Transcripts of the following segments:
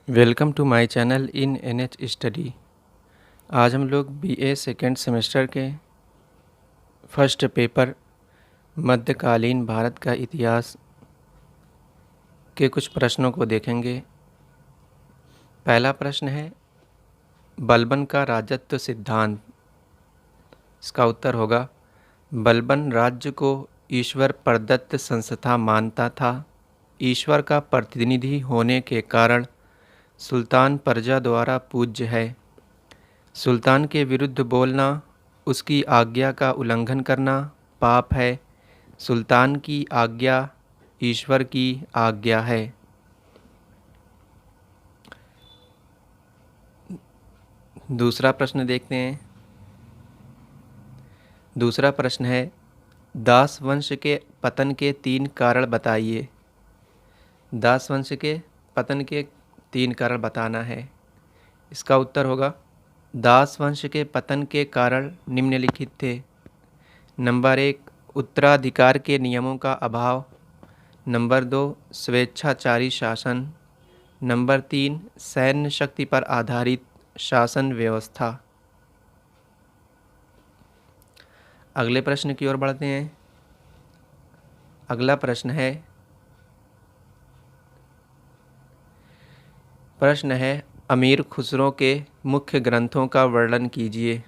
Welcome to my channel in NH study. आज हम लोग बीए सेकेंड सेमेस्टर के फर्स्ट पेपर मध्यकालीन भारत का इतिहास के कुछ प्रश्नों को देखेंगे। पहला प्रश्न है बलबन का राजत्व सिद्धांत। इसका उत्तर होगा बलबन राज्य को ईश्वर प्रदत्त संस्था मानता था। ईश्वर का प्रतिनिधि होने के कारण सुल्तान प्रजा द्वारा पूज्य है। सुल्तान के विरुद्ध बोलना, उसकी आज्ञा का उल्लंघन करना पाप है। सुल्तान की आज्ञा ईश्वर की आज्ञा है। दूसरा प्रश्न देखते हैं। दूसरा प्रश्न है दास वंश के पतन के 3 कारण बताइए। दास वंश के पतन के 3 कारण बताना है। इसका उत्तर होगा दास वंश के पतन के कारण निम्नलिखित थे। नंबर 1 उत्तराधिकार के नियमों का अभाव। नंबर 2 स्वेच्छाचारी शासन। नंबर 3 सैन्य शक्ति पर आधारित शासन व्यवस्था। अगले प्रश्न की ओर बढ़ते हैं। अगला प्रश्न है अमीर खुसरो के मुख्य ग्रंथों का वर्णन कीजिए।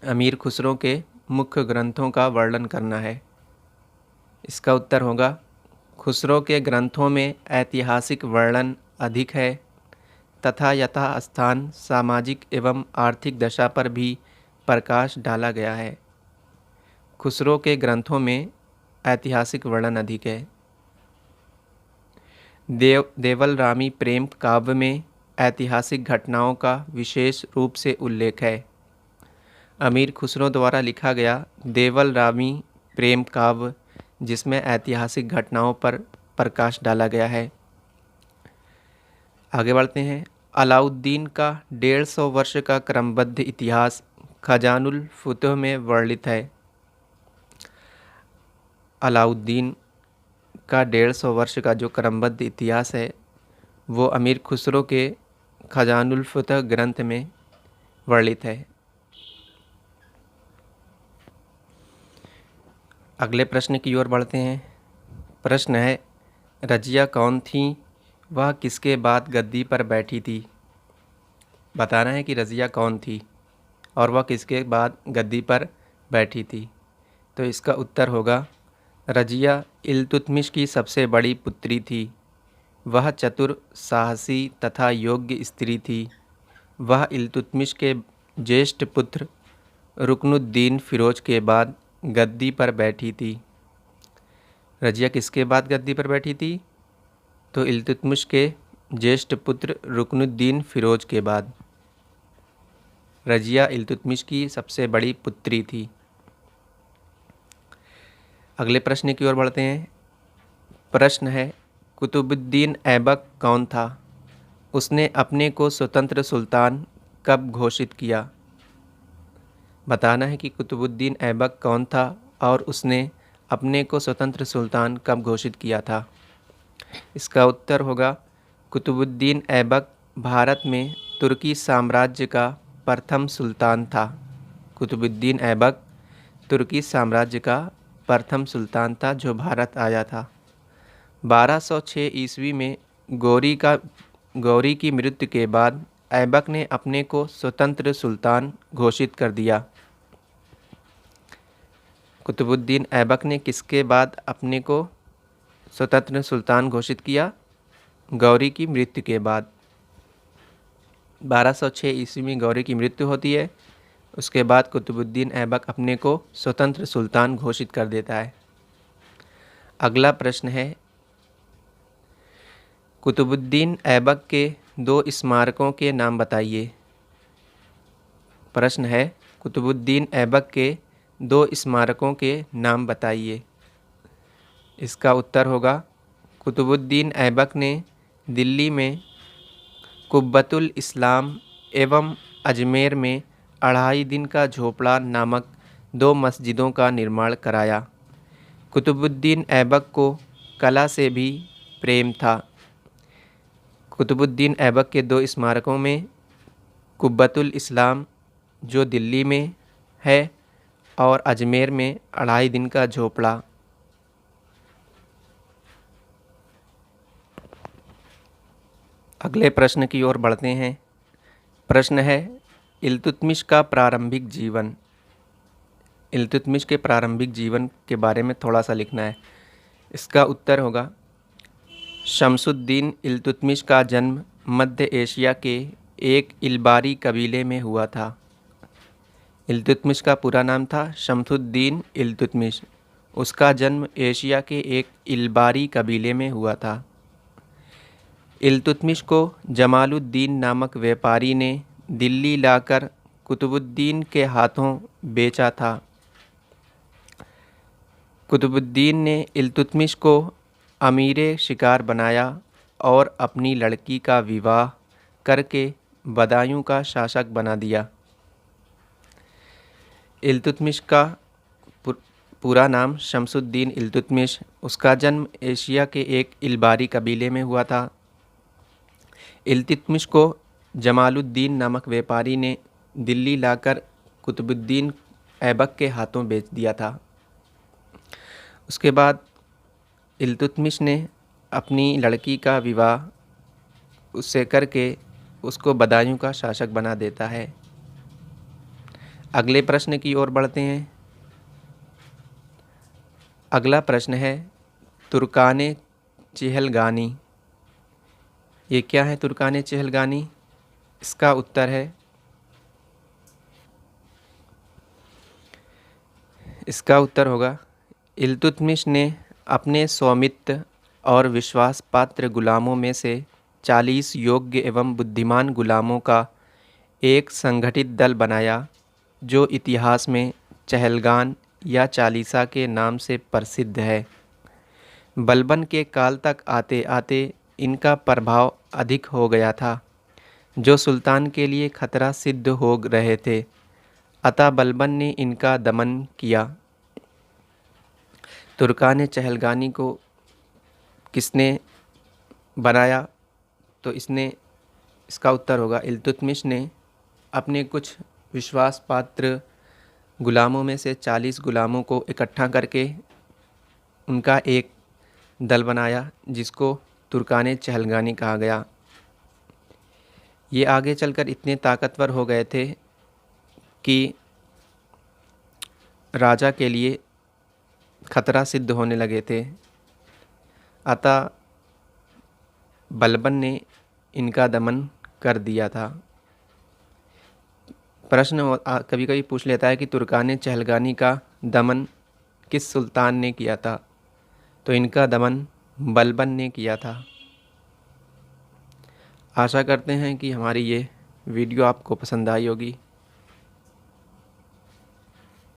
अमीर खुसरो के मुख्य ग्रंथों का वर्णन करना है। इसका उत्तर होगा खुसरो के ग्रंथों में ऐतिहासिक वर्णन अधिक है तथा यथास्थान सामाजिक एवं आर्थिक दशा पर भी प्रकाश डाला गया है। खुसरो के ग्रंथों में ऐतिहासिक वर्णन अधिक है। देवल रामी प्रेम काव्य में ऐतिहासिक घटनाओं का विशेष रूप से उल्लेख है। अमीर खुसरो द्वारा लिखा गया देवल रामी प्रेम काव्य जिसमें ऐतिहासिक घटनाओं पर प्रकाश डाला गया है। आगे बढ़ते हैं। अलाउद्दीन का 150 वर्ष का क्रमबद्ध इतिहास खजानुल फुतुह में वर्णित है। अलाउद्दीन का 150 वर्ष का जो क्रमबद्ध इतिहास है वो अमीर खुसरो के खजानुल फुतुह ग्रंथ में वर्णित है। अगले प्रश्न की ओर बढ़ते हैं। प्रश्न है रजिया कौन थी, वह किसके बाद गद्दी पर बैठी थी। बताना है कि रजिया कौन थी और वह किसके बाद गद्दी पर बैठी थी। तो इसका उत्तर होगा रजिया इल्तुतमिश की सबसे बड़ी पुत्री थी। वह चतुर, साहसी तथा योग्य स्त्री थी। वह इल्तुतमिश के ज्येष्ठ पुत्र रुकनुद्दीन फिरोज के बाद गद्दी पर बैठी थी। रजिया किसके बाद गद्दी पर बैठी थी? तो इल्तुतमिश के ज्येष्ठ पुत्र रुकनुद्दीन फिरोज के बाद। रजिया इल्तुतमिश की सबसे बड़ी पुत्री थी। अगले प्रश्न की ओर बढ़ते हैं। प्रश्न है कुतुबुद्दीन ऐबक कौन था? उसने अपने को स्वतंत्र सुल्तान कब घोषित किया? बताना है कि कुतुबुद्दीन ऐबक कौन था और उसने अपने को स्वतंत्र सुल्तान कब घोषित किया था। इसका उत्तर होगा कुतुबुद्दीन ऐबक भारत में तुर्की साम्राज्य का प्रथम सुल्तान था। कुतुबुद्दीन ऐबक तुर्की साम्राज्य का प्रथम सुल्तान था जो भारत आया था। 1206 ईस्वी में गौरी की मृत्यु के बाद ऐबक ने अपने को स्वतंत्र सुल्तान घोषित कर दिया। कुतुबुद्दीन ऐबक ने किसके बाद अपने को स्वतंत्र सुल्तान घोषित किया? गौरी की मृत्यु के बाद। 1206 ईस्वी में गौरी की मृत्यु होती है। उसके बाद कुतुबुद्दीन ऐबक अपने को स्वतंत्र सुल्तान घोषित कर देता है। अगला प्रश्न है कुतुबुद्दीन ऐबक के 2 स्मारकों के नाम बताइए। प्रश्न है कुतुबुद्दीन ऐबक के 2 स्मारकों के नाम बताइए। इसका उत्तर होगा कुतुबुद्दीन ऐबक ने दिल्ली में कुब्बतुल इस्लाम एवं अजमेर में 2.5 दिन का झोपड़ा नामक 2 मस्जिदों का निर्माण कराया। कुतुबुद्दीन ऐबक को कला से भी प्रेम था। कुतुबुद्दीन ऐबक के 2 स्मारकों में कुब्बतुल इस्लाम जो दिल्ली में है और अजमेर में 2.5 दिन का झोपड़ा। अगले प्रश्न की ओर बढ़ते हैं। प्रश्न है, इल्तुतमिश का प्रारंभिक जीवन। इल्तुतमिश के प्रारंभिक जीवन के बारे में थोड़ा सा लिखना है। इसका उत्तर होगा, शमसुद्दीन इल्तुतमिश का जन्म मध्य एशिया के एक इल्बारी कबीले में हुआ था। इल्तुतमिश का पूरा नाम था शमसुद्दीन इल्तुतमिश। उसका जन्म एशिया के एक इल्बारी कबीले में हुआ था। इल्तुतमिश को जमालुद्दीन नामक व्यापारी ने दिल्ली लाकर कुतुबुद्दीन के हाथों बेचा था। कुतुबुद्दीन ने इल्तुतमिश को अमीरे शिकार बनाया और अपनी लड़की का विवाह करके बदायूं का शासक बना दिया। इल्तुतमिश का पूरा नाम शमसुद्दीन इल्तुतमिश। उसका जन्म एशिया के एक इल्बारी कबीले में हुआ था। इल्तुतमिश को जमालुद्दीन नामक व्यापारी ने दिल्ली लाकर कुतुबुद्दीन ऐबक के हाथों बेच दिया था। उसके बाद इल्तुतमिश ने अपनी लड़की का विवाह उससे करके उसको बदायूं का शासक बना देता है। अगले प्रश्न की ओर बढ़ते हैं। अगला प्रश्न है, तुर्काने चहलगानी। ये क्या है तुर्काने चहलगानी? इसका उत्तर है, इसका उत्तर होगा, इल्तुतमिश ने अपने स्वामित्व और विश्वास पात्र गुलामों में से 40 योग्य एवं बुद्धिमान गुलामों का एक संगठित दल बनाया जो इतिहास में चहलगान या चालीसा के नाम से प्रसिद्ध है। बलबन के काल तक आते आते इनका प्रभाव अधिक हो गया था, जो सुल्तान के लिए खतरा सिद्ध हो रहे थे। अतः बलबन ने इनका दमन किया। तुर्कान चहलगानी को किसने बनाया? तो इसका उत्तर होगा, इल्तुतमिश ने अपने कुछ विश्वास पात्र गुलामों में से 40 गुलामों को इकट्ठा करके उनका एक दल बनाया जिसको तुर्कान चहलगानी कहा गया। ये आगे चलकर इतने ताकतवर हो गए थे कि राजा के लिए खतरा सिद्ध होने लगे थे। अतः बलबन ने इनका दमन कर दिया था। प्रश्न कभी कभी पूछ लेता है कि तुर्कान चहलगानी का दमन किस सुल्तान ने किया था? तो इनका दमन बलबन ने किया था। आशा करते हैं कि हमारी ये वीडियो आपको पसंद आई होगी।